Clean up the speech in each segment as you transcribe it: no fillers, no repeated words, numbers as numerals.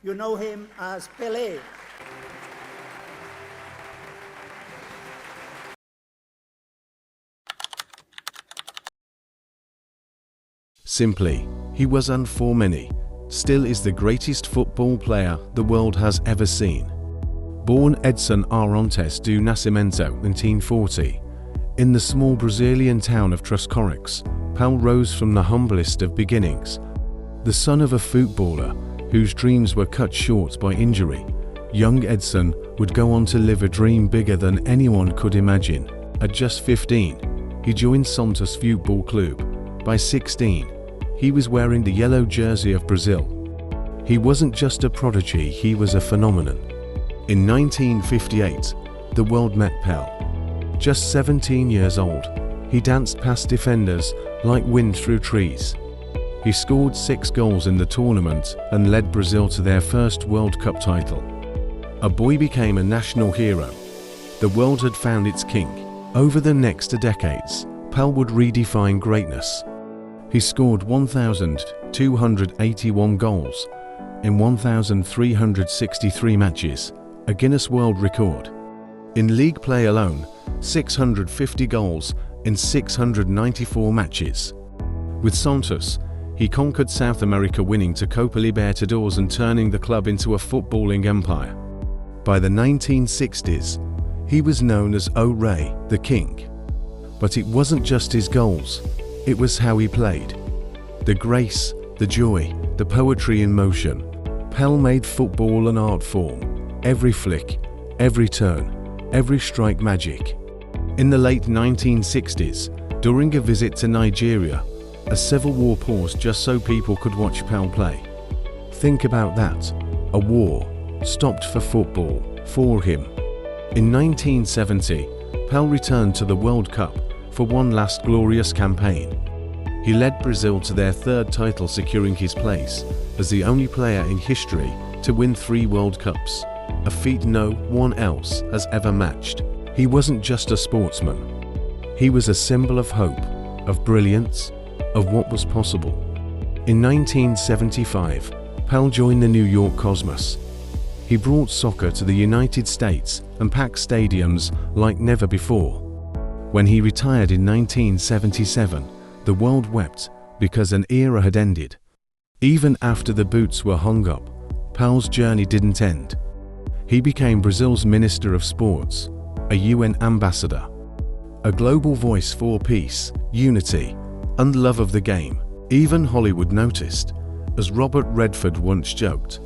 You know him as Pele. Simply, he was and for many, still is the greatest football player the world has ever seen. Born Edson Arantes do Nascimento 1940, in the small Brazilian town of Três Corações, Pele rose from the humblest of beginnings. The son of a footballer whose dreams were cut short by injury, young Edson would go on to live a dream bigger than anyone could imagine. At just 15, he joined Santos Futebol Clube. By 16, he was wearing the yellow jersey of Brazil. He wasn't just a prodigy, he was a phenomenon. In 1958, the world met Pele. Just 17 years old, he danced past defenders like wind through trees. He scored 6 goals in the tournament and led Brazil to their first World Cup title. A boy became a national hero. The world had found its king. Over the next decades, Pele would redefine greatness. He scored 1,281 goals in 1,363 matches, a Guinness World Record. In league play alone, 650 goals in 694 matches. With Santos, he conquered South America, winning to Copa Libertadores and turning the club into a footballing empire. By the 1960s, he was known as O Rei, the King. But it wasn't just his goals, it was how he played. The grace, the joy, the poetry in motion. Pele made football an art form. Every flick, every turn, every strike magic. In the late 1960s, during a visit to Nigeria, a civil war paused just so people could watch Pele play. Think about that, a war stopped for football, for him. In 1970, Pele returned to the World Cup for one last glorious campaign. He led Brazil to their 3rd title, securing his place as the only player in history to win 3 World Cups, a feat no one else has ever matched. He wasn't just a sportsman. He was a symbol of hope, of brilliance, of what was possible. In 1975, Pele joined the New York Cosmos. He brought soccer to the United States and packed stadiums like never before. When he retired in 1977, the world wept because an era had ended. Even after the boots were hung up, Pele's journey didn't end. He became Brazil's Minister of Sports, a UN ambassador, a global voice for peace, unity, and love of the game. Even Hollywood noticed. As Robert Redford once joked,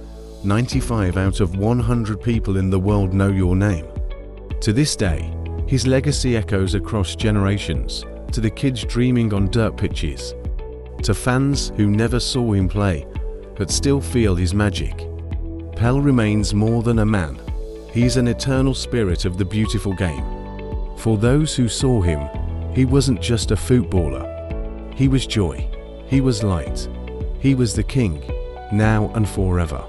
95 out of 100 people in the world know your name. To this day, his legacy echoes across generations, to the kids dreaming on dirt pitches, to fans who never saw him play but still feel his magic. Pele remains more than a man. He's an eternal spirit of the beautiful game. For those who saw him, he wasn't just a footballer. He was joy. He was light. He was the king, now and forever.